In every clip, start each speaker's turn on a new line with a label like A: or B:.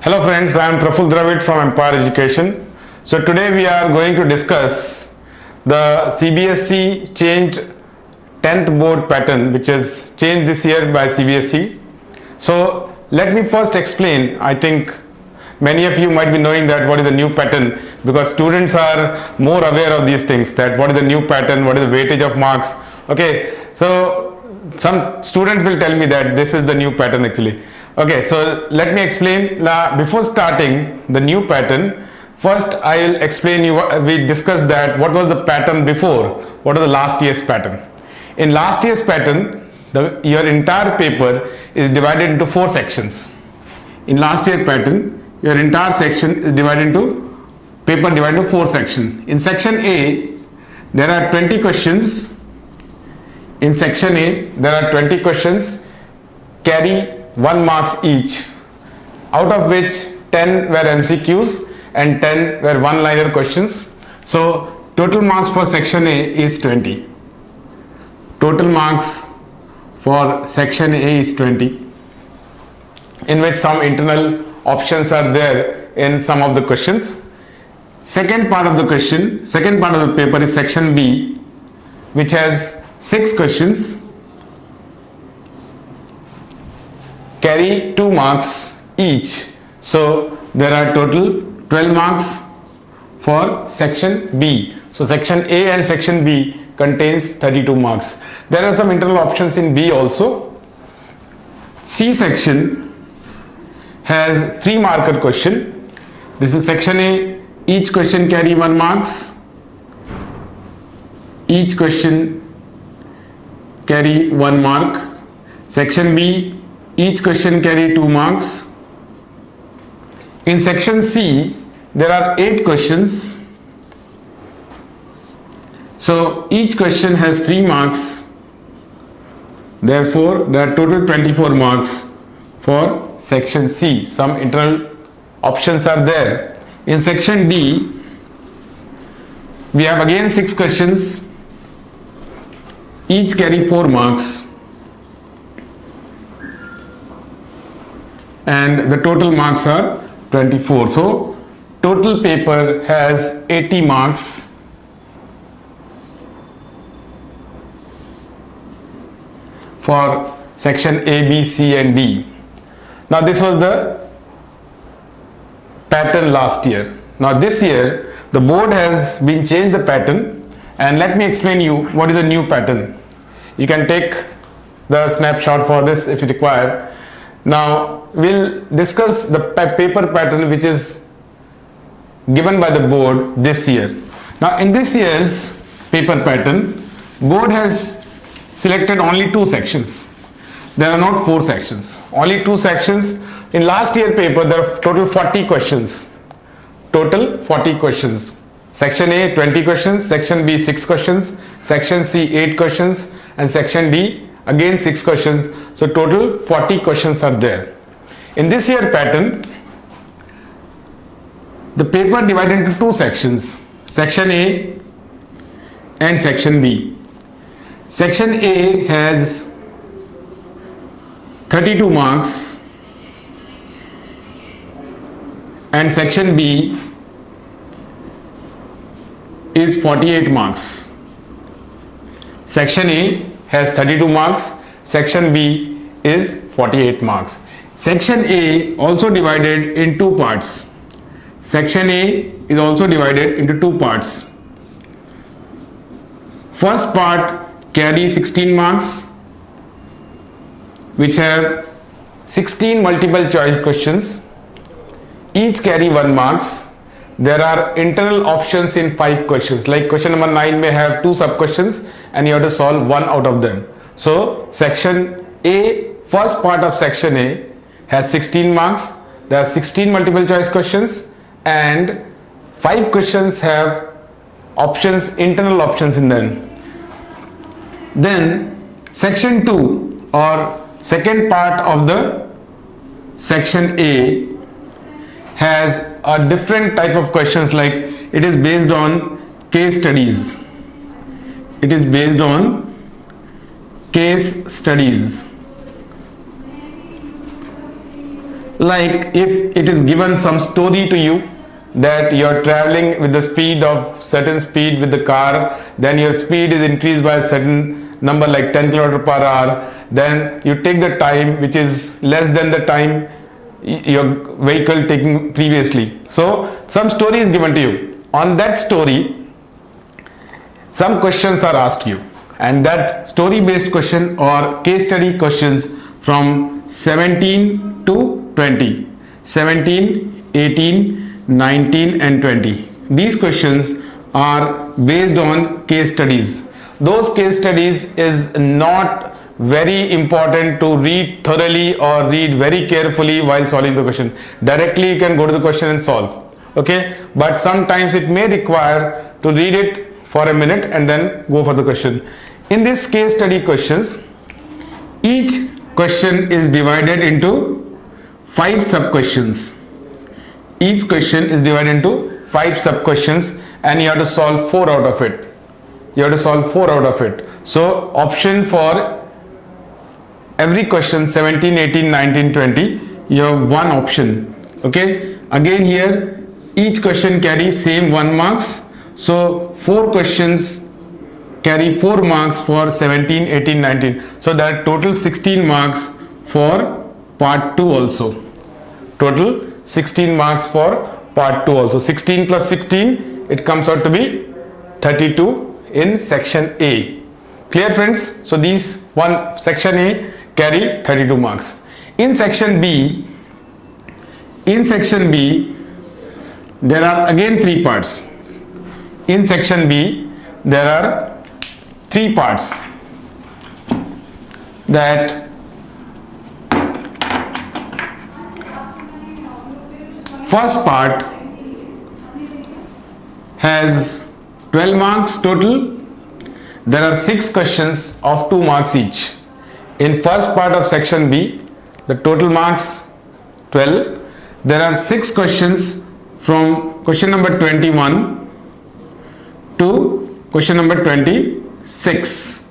A: Hello friends, I am Praful Dravid from Empire Education. So today we are going to discuss the CBSE changed 10th board pattern, which is changed this year by CBSE. So let me first explain. I think many of you might be knowing that what is the new pattern, because students are more aware of these things, that what is the new pattern, what is the weightage of marks. Okay, so some students will tell me that this is the new pattern actually. Okay, so let me explain. Before starting the new pattern, first I will explain you. We discussed that what was the pattern before, what was the last year's pattern. In last year's pattern, your entire paper is divided into 4 sections. In last year pattern, your entire section is divided into paper divided into 4 sections. In section A, there are 20 questions. In section A, there are 20 questions, carry 1 marks each, out of which 10 were MCQs and 10 were one-liner questions. So total marks for section A is 20. Total marks for section A is 20, in which some internal options are there in some of the questions. Second part of the paper is section B, which has 6 questions, carry 2 marks each. So there are total 12 marks for section B. So section A and section B contains 32 marks. There are some internal options in B also. C section has 3 marker question. This is section A. Each question carry 1 marks. Each question carry 1 mark. Section B, each question carry 2 marks. In section C, there are 8 questions. So each question has 3 marks. Therefore, there are total 24 marks for section C. Some internal options are there. In section D, we have again 6 questions. Each carry 4 marks. And the total marks are 24. So total paper has 80 marks. For section A, B, C and D. Now this was the pattern last year. Now this year the board has been changed the pattern, and let me explain you what is the new pattern. You can take the snapshot for this if you require. Now we'll discuss the paper pattern which is given by the board this year. Now in this year's paper pattern, board has selected only 2 sections. There are not 4 sections, only 2 sections. In last year paper there are total 40 questions. Total 40 questions. Section A 20 questions, section B 6 questions, section C 8 questions and section D again 6 questions. So total 40 questions are there. In this year pattern, the paper divided into 2 sections, section A and section B. Section A has 32 marks and section B is 48 marks. Section A has 32 marks, section B is 48 marks. Section A also divided in 2 parts. Section A is also divided into 2 parts. First part carry 16 marks, which have 16 multiple choice questions. Each carry 1 marks. There are internal options in 5 questions. Like question number 9 may have 2 sub questions and you have to solve 1 out of them. So section A, first part of section A has 16 marks. There are 16 multiple choice questions and 5 questions have options, internal options in them. Then section 2 or second part of the section A has a different type of questions, like it is based on case studies. It is based on case studies. Like if it is given some story to you that you are traveling with the speed of certain speed with the car, then your speed is increased by a certain number like 10 km per hour, then you take the time which is less than the time your vehicle taking previously. So some story is given to you. On that story, some questions are asked you, and that story based question or case study questions from 17 to 20, 17, 18, 19 and 20. These questions are based on case studies. Those case studies is not very important to read thoroughly or read very carefully while solving the question. Directly you can go to the question and solve. Okay, but sometimes it may require to read it for a minute and then go for the question. In this case study questions, each question is divided into 5 sub questions. Each question is divided into 5 sub questions and you have to solve 4 out of it. You have to solve 4 out of it. So option for every question 17, 18, 19, 20, you have one option. Okay, again here each question carries same 1 marks. So 4 questions carry 4 marks for 17, 18, 19. So that total 16 marks for part 2 also. Total 16 marks for part 2 also. 16 plus 16, it comes out to be 32 in section A. Clear friends? So these one section A carry 32 marks. In section B, there are again 3 parts. In section B, there are 3 parts. That first part has 12 marks total. There are 6 questions of 2 marks each. In first part of section B, the total marks 12. There are 6 questions from question number 21 to question number 26.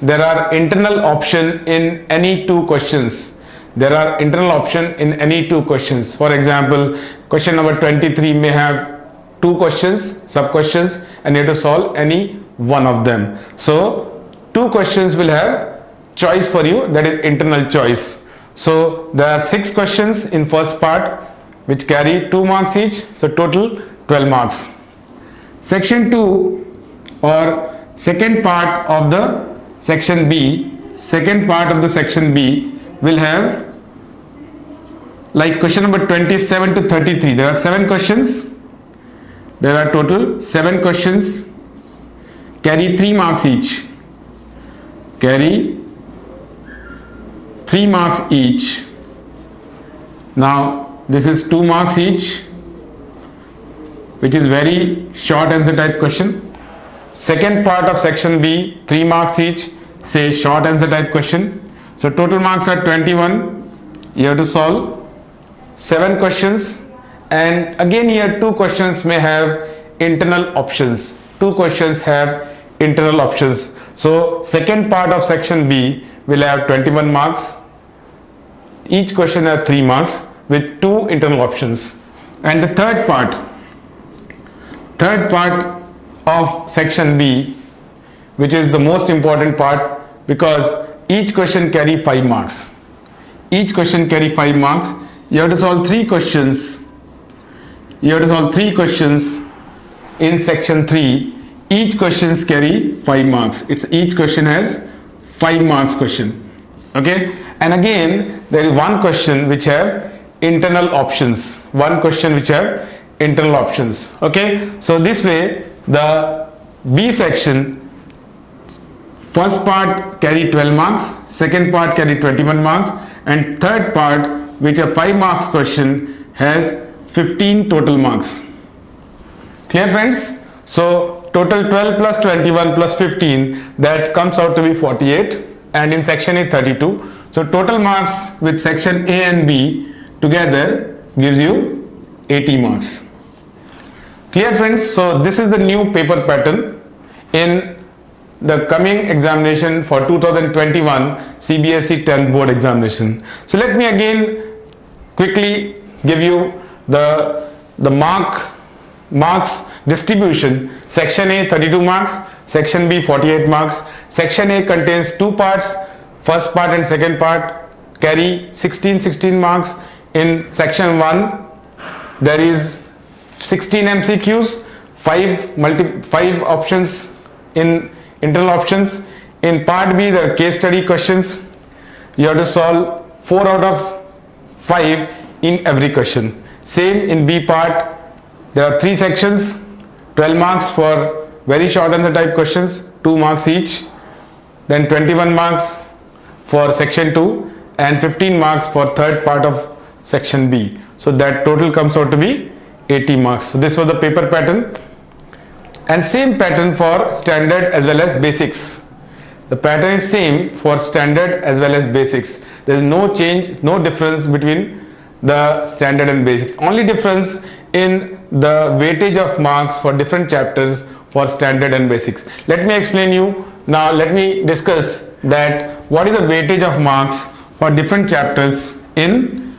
A: There are internal option in any 2 questions. There are internal option in any 2 questions. For example, question number 23 may have 2 questions, sub questions, and you have to solve any one of them. So 2 questions will have choice for you, that is internal choice. So there are 6 questions in first part which carry 2 marks each. So total 12 marks. Section 2 or second part of the section B, will have like question number 27 to 33. There are 7 questions. There are total 7 questions, carry 3 marks each. Carry 3 marks each. Now this is 2 marks each, which is very short answer type question. Second part of section B, 3 marks each, say short answer type question. So total marks are 21. You have to solve 7 questions, and again here 2 questions may have internal options. 2 questions have internal options. So second part of section B will have 21 marks. Each question has 3 marks with 2 internal options. And the third part of section B, which is the most important part, because each question carry 5 marks. Each question carry 5 marks. You have to solve 3 questions. In section 3. Each questions carry 5 marks. Each question has 5 marks question. Okay, and again there is one question which have internal options. Okay, so this way the B section, first part carry 12 marks, second part carry 21 marks, and third part, which a 5 marks question, has 15 total marks. Clear friends? So total 12 plus 21 plus 15, that comes out to be 48, and in section A 32. So total marks with section A and B together gives you 80 marks. Clear friends? So this is the new paper pattern in the coming examination for 2021 CBSE 10th board examination. So let me again quickly give you the marks distribution. Section A 32 marks, section B 48 marks. Section A contains two parts, first part and second part carry 16 marks. In section 1 there is 16 MCQs, 5 options in internal options. In part B there are case study questions. You have to solve 4 out of 5 in every question. Same in B part, there are 3 sections, 12 marks for very short answer type questions, 2 marks each. Then 21 marks for section 2 and 15 marks for third part of section B. So that total comes out to be 80 marks. So this was the paper pattern, and same pattern for standard as well as basics. The pattern is same for standard as well as basics. There is no change, no difference between the standard and basics. Only difference in the weightage of marks for different chapters for standard and basics. Let me explain you. Now let me discuss that what is the weightage of marks for different chapters in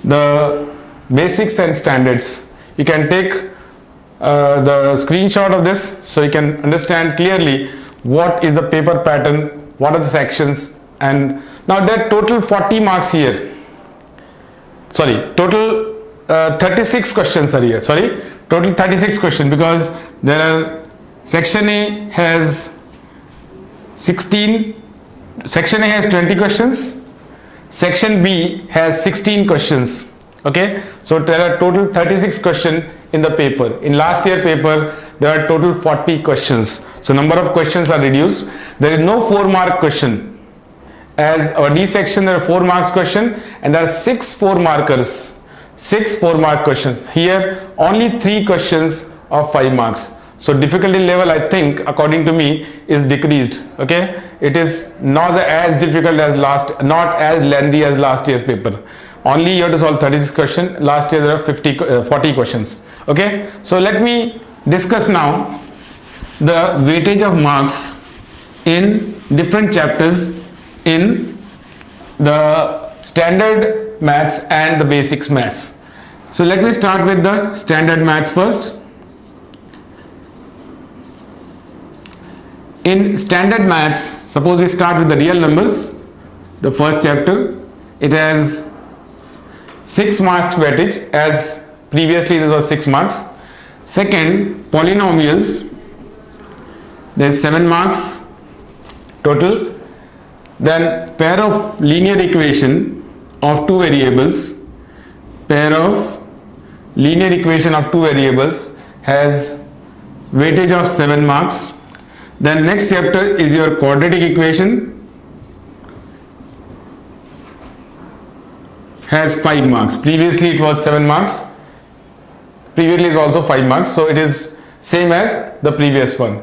A: the basics and standards. You can take the screenshot of this so you can understand clearly what is the paper pattern, what are the sections. And now there are total 40 marks here. Sorry, total 36 questions are here. Sorry, total 36 questions, because there are section A has 16, section A has 20 questions, section B has 16 questions. Okay, so there are total 36 questions in the paper. In last year paper there are total 40 questions. So number of questions are reduced. There is no 4-mark question. As our D section there are 4 marks question, and there are 6 4-markers. 6 4-mark questions. Here only 3 questions of 5 marks. So difficulty level, I think, according to me, is decreased. Okay, it is not as difficult as not as lengthy as last year's paper. Only you have to solve 36 questions. Last year there are 40 questions. Okay, so let me discuss now the weightage of marks in different chapters in the standard maths and the basics maths. So let me start with the standard maths first. In standard maths, suppose we start with the real numbers, the first chapter. It has 6 marks weightage, as previously this was 6 marks. Second, polynomials, there is 7 marks total. Then pair of linear equation of 2 variables, pair of linear equation of 2 variables has weightage of 7 marks. Then next chapter is your quadratic equation, has 5 marks. Previously it was 7 marks. Previously it was also 5 marks. So it is same as the previous one.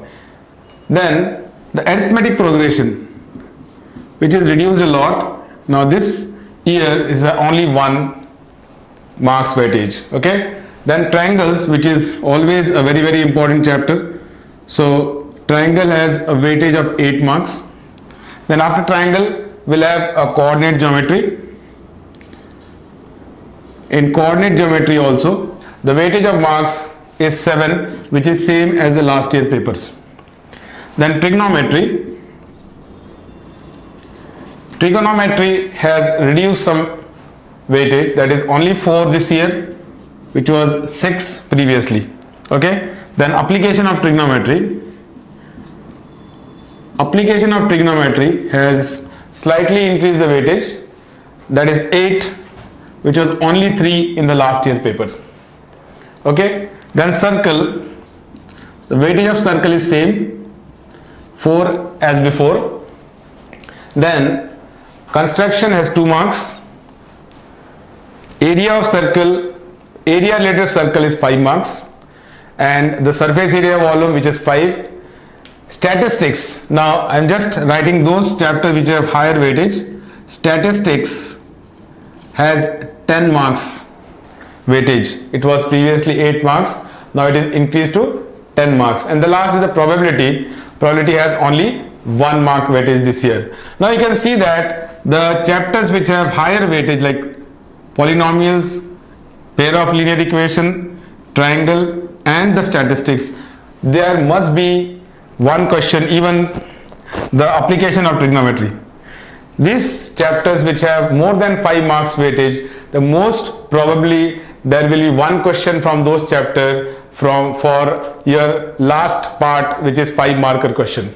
A: Then the arithmetic progression, which is reduced a lot. Now this year is only 1 marks weightage. Okay. Then triangles, which is always a very important chapter. So triangle has a weightage of 8 marks. Then after triangle we'll have a coordinate geometry. In coordinate geometry also the weightage of marks is 7, which is same as the last year papers. Then trigonometry. Trigonometry has reduced some weightage, that is only 4 this year, which was 6 previously. Okay. Then application of trigonometry. Application of trigonometry has slightly increased the weightage, that is 8, which was only 3 in the last year paper. Okay. Then circle, the weightage of circle is same, 4 as before. Then construction has 2 marks. Area of circle, area related circle is 5 marks, and the surface area volume, which is 5. Statistics, now I am just writing those chapters which have higher weightage. Statistics has 10 marks weightage. It was previously 8 marks, now it is increased to 10 marks. And the last is the probability. Probability has only 1 mark weightage this year. Now you can see that the chapters which have higher weightage, like polynomials, pair of linear equation, triangle and the statistics, there must be one question, even the application of trigonometry. These chapters which have more than 5 marks weightage, the most probably there will be one question from those chapter for your last part, which is 5 marker question.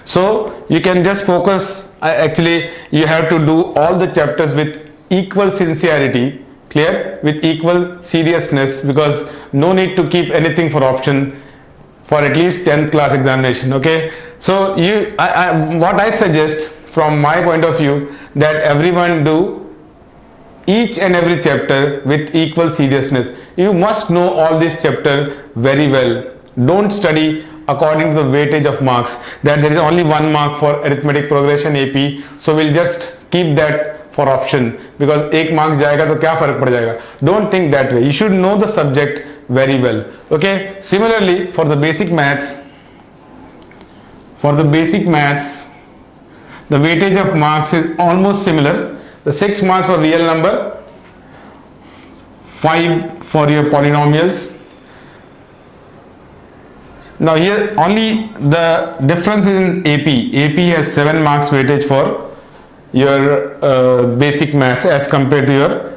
A: So you can just focus, actually you have to do all the chapters with equal sincerity, clear, with equal seriousness, because no need to keep anything for option for at least 10th class examination. Okay, so what I suggest from my point of view, that everyone do each and every chapter with equal seriousness. You must know all this chapter very well. Don't study according to the weightage of marks, that there is only 1 mark for arithmetic progression AP, so we'll just keep that for option because 1 mark जाएगा तो क्या फर्क पड़ जाएगा. Don't think that way. You should know the subject very well. Okay, similarly for the basic maths, the weightage of marks is almost similar. The 6 marks for real number, 5 for your polynomials. Now here only the difference is in AP. AP has 7 marks weightage for your basic maths as compared to your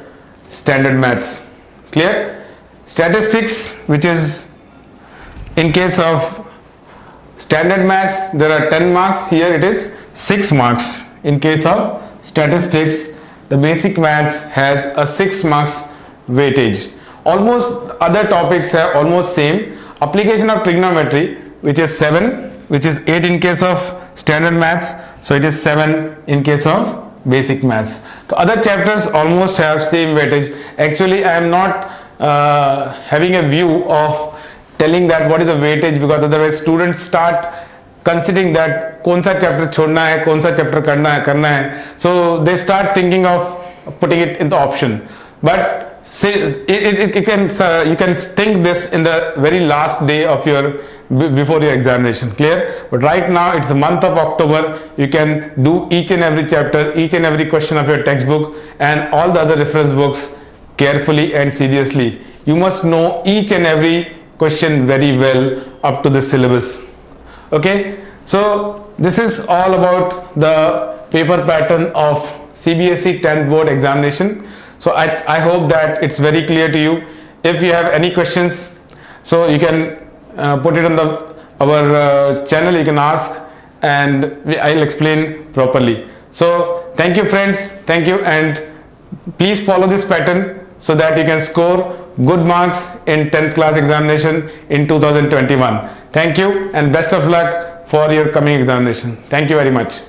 A: standard maths. Clear? Statistics, which is in case of standard maths there are 10 marks, here it is 6 marks. In case of statistics, the basic maths has a 6 marks weightage. Almost other topics have almost same. Application of trigonometry, which is 7, which is 8 in case of standard maths, so it is 7 in case of basic maths. So other chapters almost have same weightage. Actually I am not having a view of telling that what is the weightage, because otherwise students start considering that कौन सा chapter छोड़ना है, कौन सा chapter करना है, so they start thinking of putting it in the option. But say you can think this in the very last day of your before your examination. Clear? But right now it's the month of October. You can do each and every chapter, each and every question of your textbook and all the other reference books carefully and seriously. You must know each and every question very well up to the syllabus. Okay, so this is all about the paper pattern of CBSE 10th board examination. So I hope that it's very clear to you. If you have any questions, so you can put it on our channel, you can ask and I'll explain properly. So thank you friends, thank you, and please follow this pattern so that you can score good marks in 10th class examination in 2021. Thank you and best of luck for your coming examination. Thank you very much.